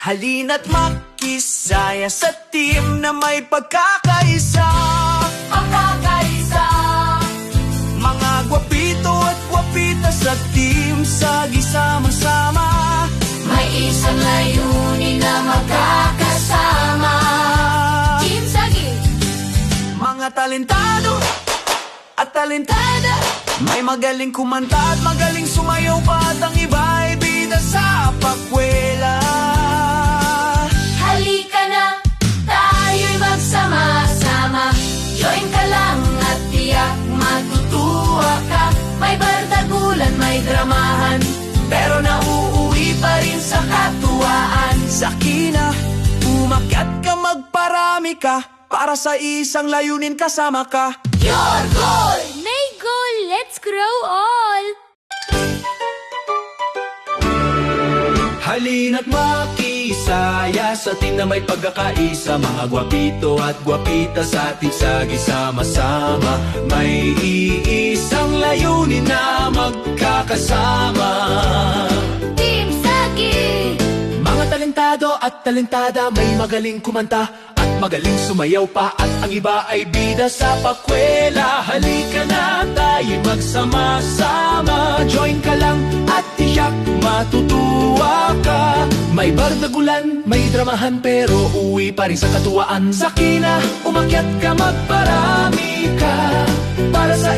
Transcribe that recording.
Halina't makisaya sa team na may pagkakaisa. Pagkakaisa. Mga gwapito at gwapita sa team, sagi sama-sama. May isang layunin na magkakasama. Team Sagi. Mga talentado at talentada, may magaling kumanta at magaling sumayaw pa, at ang iba ay bida sa pakwela. Halika na, tayo'y magsama-sama. Join ka lang at tiyak matutuwa ka. May bardagulan, may dramahan, pero nauuwi pa rin sa katuwaan. Sakina, umakyat ka, magparami ka, para sa isang layunin kasama ka. Your goal! May goal! Let's grow all! Halina't makisaya sa team na may pagkakaisa. Mga gwapito at gwapita sa ating sagi sama-sama. May iisang layunin na magkakasama. Team Sagi. Mga talentado at talentada, may magaling kumanta at magaling sumayaw pa, at ang iba ay bida sa pakwela. Halika na, tayo'y magsama-sama. Join ka lang at tiyak matutuwa ka. May bardagulan, may dramahan, pero uwi pa rin sa katuwaan. Sakina, umakyat ka, magparami ka, para sa